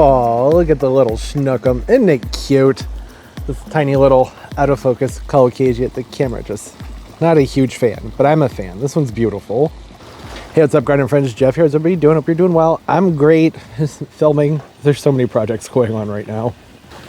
Oh, look at the little snookum. Isn't it cute? This tiny little out of focus colocasia. The camera just not a huge fan, but I'm a fan. This one's beautiful. Hey, what's up, garden friends? Jeff here. How's everybody doing? Hope you're doing well. I'm great. Just filming. There's so many projects going on right now.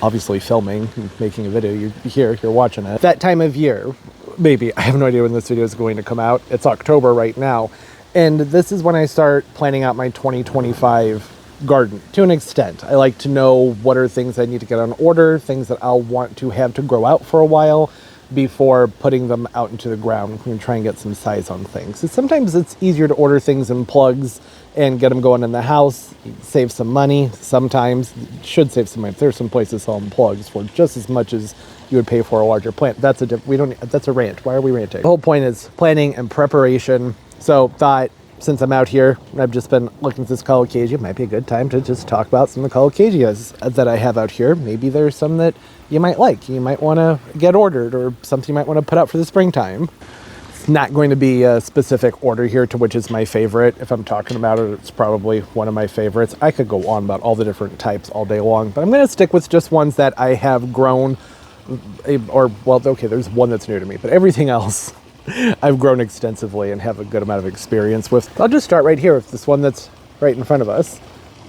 Obviously filming and making a video. You're here, you're watching it. That time of year, maybe. I have no idea when this video is going to come out. It's October right now. And this is when I start planning out my 2025 garden to an extent. I like to know what are things I need to get on order, things that I'll want to have to grow out for a while before putting them out into the ground and try and get some size on things. So sometimes it's easier to order things in plugs and get them going in the house, save some money. Sometimes should save some money. There's some places selling plugs for just as much as you would pay for a larger plant. That's a rant. Why are we ranting? The whole point is planning and preparation. So thought, since I'm out here and I've just been looking at this colocasia, it might be a good time to just talk about some of the colocasias that I have out here. Maybe there's some that you might like, you might want to get ordered, or something you might want to put out for the springtime. It's not going to be a specific order here to which is my favorite. If I'm talking about it, it's probably one of my favorites. I could go on about all the different types all day long, but I'm going to stick with just ones that I have grown, well, okay, there's one that's new to me, but everything else I've grown extensively and have a good amount of experience with. I'll just start right here with this one that's right in front of us.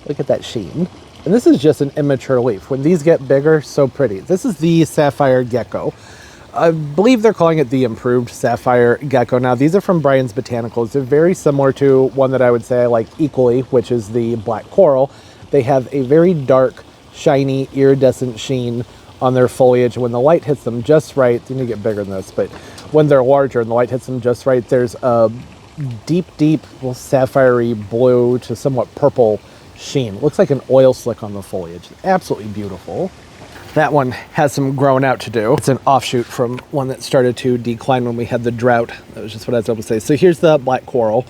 Look at that sheen. And this is just an immature leaf. When these get bigger, so pretty. This is the Sapphire Gecko. I believe they're calling it the improved Sapphire Gecko. Now, these are from Brian's Botanicals. They're very similar to one that I would say I like equally, which is the Black Coral. They have a very dark, shiny, iridescent sheen on their foliage. When the light hits them just right, they need to get bigger than this, but when they're larger and the light hits them just right, there's a deep, sapphire-y blue to somewhat purple sheen. Looks like an oil slick on the foliage. Absolutely beautiful. That one has some growing out to do. It's an offshoot from one that started to decline when we had the drought. That was just what I was able to say. So here's the Black Coral.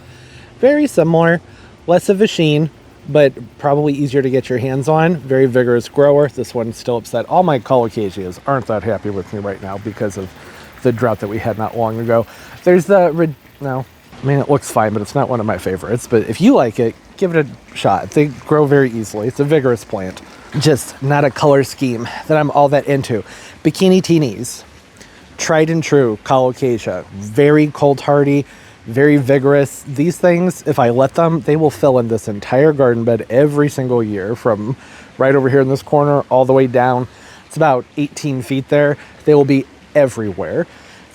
Very similar, less of a sheen, but probably easier to get your hands on. Very vigorous grower. This one's still upset. All my colocasias aren't that happy with me right now because of the drought that we had not long ago. There's the, no, I mean, it looks fine, but it's not one of my favorites. But if you like it, give it a shot. They grow very easily. It's a vigorous plant. Just not a color scheme that I'm all that into. Bikini Teenies, tried and true colocasia. Very cold hardy, very vigorous. These things, if I let them, they will fill in this entire garden bed every single year, from right over here in this corner all the way down. It's about 18 feet there. They will be everywhere.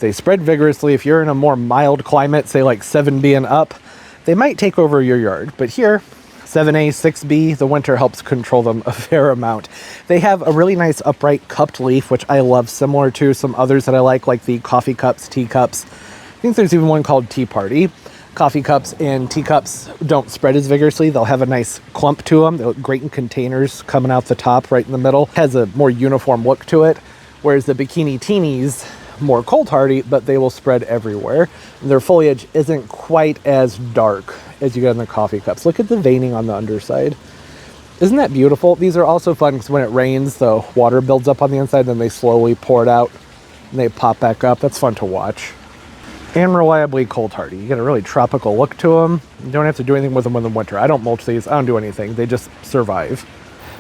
They spread vigorously. If you're in a more mild climate, say like 7B and up, they might take over your yard. But here, 7A, 6B, the winter helps control them a fair amount. They have a really nice upright cupped leaf, which I love, similar to some others that I like the coffee cups, teacups. I think there's even one called Tea Party. Coffee cups and teacups don't spread as vigorously. They'll have a nice clump to them. They look great in containers coming out the top right in the middle. Has a more uniform look to it. Whereas the Bikini Teenies, more cold hardy, but they will spread everywhere. Their foliage isn't quite as dark as you get in the coffee cups. Look at the veining on the underside. Isn't that beautiful? These are also fun because when it rains, the water builds up on the inside, then they slowly pour it out and they pop back up. That's fun to watch. And reliably cold hardy. You get a really tropical look to them. You don't have to do anything with them in the winter. I don't mulch these. I don't do anything. They just survive.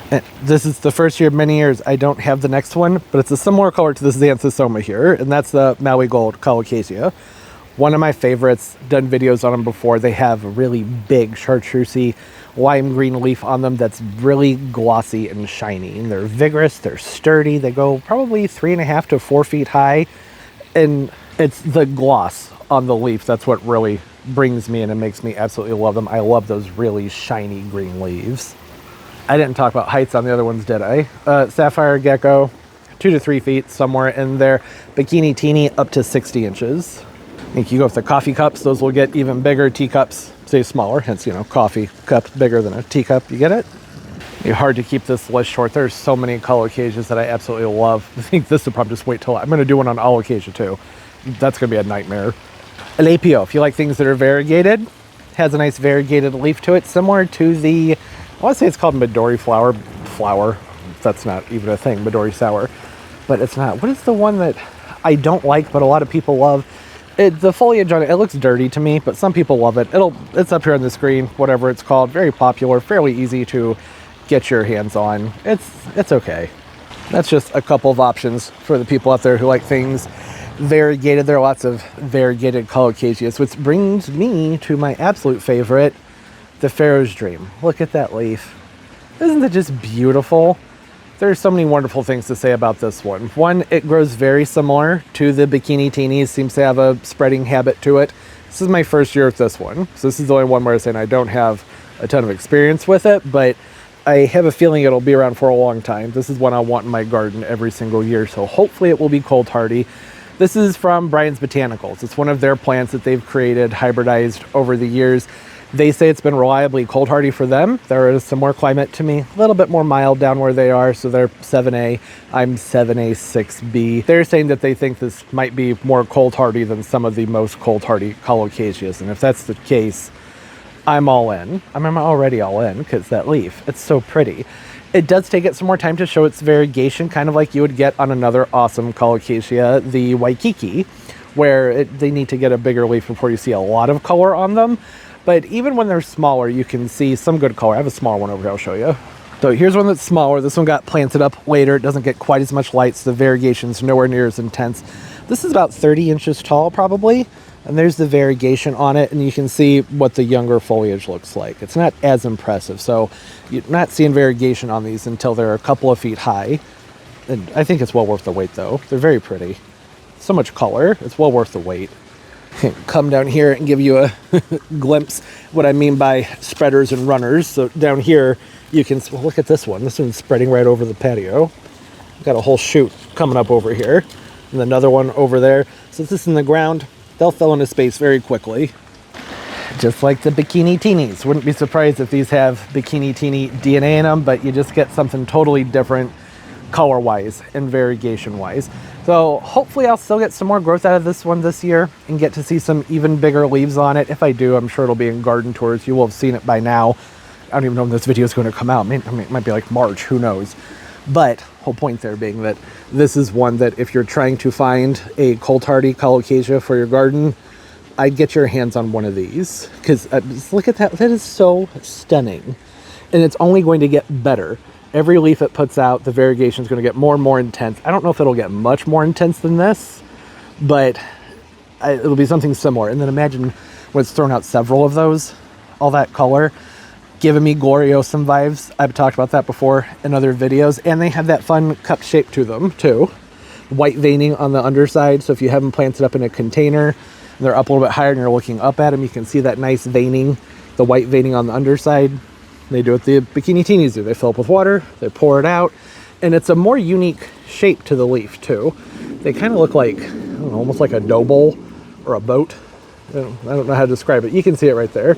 And this is the first year of many years I don't have the next one, but it's a similar color to this Xanthosoma here, and that's the Maui Gold Colocasia. One of my favorites, done videos on them before. They have a really big chartreusey lime green leaf on them that's really glossy and shiny. And they're vigorous, they're sturdy, they go probably 3.5 to 4 feet high, and it's the gloss on the leaf that's what really brings me in and makes me absolutely love them. I love those really shiny green leaves. I didn't talk about heights on the other ones, did I? Sapphire Gecko, 2 to 3 feet, somewhere in there. Bikini Teenie, up to 60 inches. I think you go with the coffee cups, those will get even bigger. Teacups, say smaller, hence, coffee cup bigger than a teacup. You get it? It's hard to keep this list short. There's so many colocasias that I absolutely love. I think this will probably just wait till I'm going to do one on alocasia too. That's going to be a nightmare. Alapio, if you like things that are variegated, has a nice variegated leaf to it, similar to the, I want to say it's called Midori flower. That's not even a thing, Midori sour, but it's not. What is the one that I don't like, but a lot of people love? The foliage on it, it looks dirty to me, but some people love it. It's up here on the screen, whatever it's called. Very popular, fairly easy to get your hands on. It's okay. That's just a couple of options for the people out there who like things variegated. There are lots of variegated Colocasias, which brings me to my absolute favorite, the Pharaoh's Dream. Look at that leaf. Isn't it just beautiful? There's so many wonderful things to say about this one. One, it grows very similar to the Bikini Teenies, seems to have a spreading habit to it. This is my first year with this one, so this is the only one where I'm saying I don't have a ton of experience with it, but I have a feeling it'll be around for a long time. This is one I want in my garden every single year, so hopefully it will be cold hardy. This is from Brian's Botanicals. It's one of their plants that they've created, hybridized over the years. They say it's been reliably cold hardy for them. They're a similar climate to me, a little bit more mild down where they are, so they're 7A, I'm 7A, 6B. They're saying that they think this might be more cold hardy than some of the most cold hardy Colocasias, and if that's the case, I'm all in. I'm already all in because that leaf, it's so pretty. It does take it some more time to show its variegation, kind of like you would get on another awesome Colocasia, the Waikiki, where they need to get a bigger leaf before you see a lot of color on them. But even when they're smaller, you can see some good color. I have a smaller one over here, I'll show you. So here's one that's smaller. This one got planted up later. It doesn't get quite as much light, so the variegation's nowhere near as intense. This is about 30 inches tall, probably. And there's the variegation on it, and you can see what the younger foliage looks like. It's not as impressive, so you're not seeing variegation on these until they're a couple of feet high. And I think it's well worth the wait, though. They're very pretty. So much color, it's well worth the wait. Come down here and give you a glimpse what I mean by spreaders and runners. So down here, you can look at this one. This one's spreading right over the patio. Got a whole shoot coming up over here, and another one over there. So this is in the ground. They'll fill into space very quickly, just like the Bikini Teenies. Wouldn't be surprised if these have Bikini Teenie DNA in them, but you just get something totally different color-wise and variegation-wise. So hopefully I'll still get some more growth out of this one this year and get to see some even bigger leaves on it. If I do, I'm sure it'll be in garden tours. You will have seen it by now. I don't even know when this video is going to come out. It might be like March, who knows. But whole point there being that this is one that if you're trying to find a cold hardy Colocasia for your garden, I'd get your hands on one of these, because look at that. That is so stunning, and it's only going to get better. Every leaf it puts out, the variegation is going to get more and more intense. I don't know if it'll get much more intense than this, but it'll be something similar. And then imagine when it's thrown out several of those, all that color, giving me Gloriosum vibes. I've talked about that before in other videos, and they have that fun cup shape to them too. White veining on the underside, so if you have them planted up in a container and they're up a little bit higher and you're looking up at them, you can see that nice veining, the white veining on the underside. They do what the Bikini Teenies do. They fill up with water, they pour it out, and it's a more unique shape to the leaf too. They kind of look like, I don't know, almost like a dough bowl or a boat. I don't know how to describe it. You can see it right there.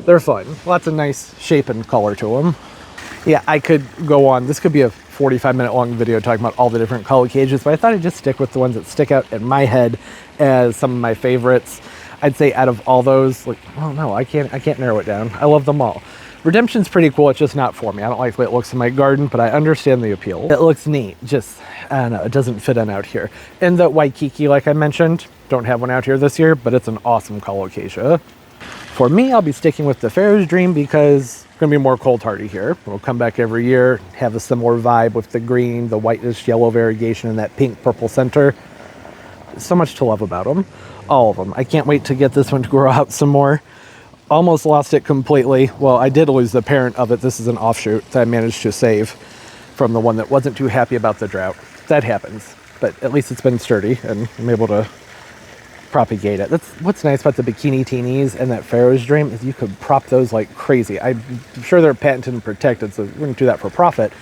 They're fun. Lots of nice shape and color to them. Yeah, I could go on. This could be a 45-minute long video talking about all the different Colocasias, but I thought I'd just stick with the ones that stick out in my head as some of my favorites. I'd say out of all those, like, oh no, I can't narrow it down. I love them all. Redemption's pretty cool. It's just not for me. I don't like the way it looks in my garden, but I understand the appeal. It looks neat. Just, I don't know, it doesn't fit in out here. And the Waikiki, like I mentioned, don't have one out here this year, but it's an awesome Colocasia. For me, I'll be sticking with the Pharaoh's Dream because it's going to be more cold hardy here. We'll come back every year, have a similar vibe with the green, the whitish yellow variegation, and that pink purple center. So much to love about them. All of them. I can't wait to get this one to grow out some more. Almost lost it completely. Well, I did lose the parent of it. This is an offshoot that I managed to save from the one that wasn't too happy about the drought. That happens, but at least it's been sturdy and I'm able to propagate it. That's what's nice about the Bikini Teenies and that Pharaoh's Dream is you could prop those like crazy. I'm sure they're patented and protected, so we wouldn't do that for profit,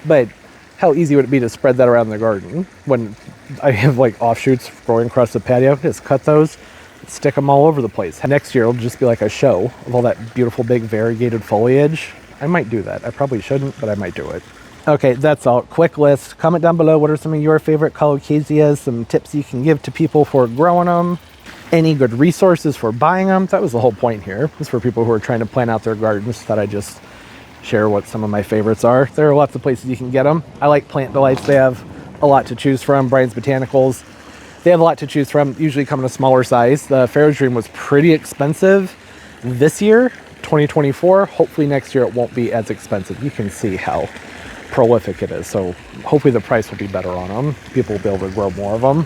but how easy would it be to spread that around the garden when I have like offshoots growing across the patio? Just cut those, stick them all over the place. Next year it'll just be like a show of all that beautiful big variegated foliage. I might do that. I probably shouldn't, but I might do it. Okay, that's all. Quick list. Comment down below what are some of your favorite Colocasias, some tips you can give to people for growing them, any good resources for buying them. That was the whole point here. This is for people who are trying to plan out their gardens. Thought I'd just share what some of my favorites are. There are lots of places you can get them. I like Plant Delights. They have a lot to choose from. Brian's Botanicals. They have a lot to choose from, usually come in a smaller size. The Pharaoh's Dream was pretty expensive this year, 2024. Hopefully next year it won't be as expensive. You can see how prolific it is. So hopefully the price will be better on them. People will be able to grow more of them.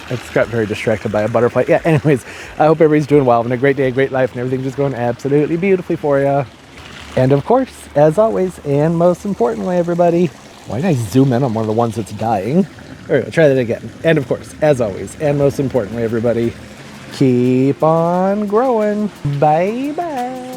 It's got very distracted by a butterfly. Yeah, anyways, I hope everybody's doing well, having a great day, great life, and everything's just going absolutely beautifully for you. And of course, as always, and most importantly, everybody, why did I zoom in on one of the ones that's dying? All right, I'll try that again. And of course, as always, and most importantly, everybody, keep on growing. Bye-bye.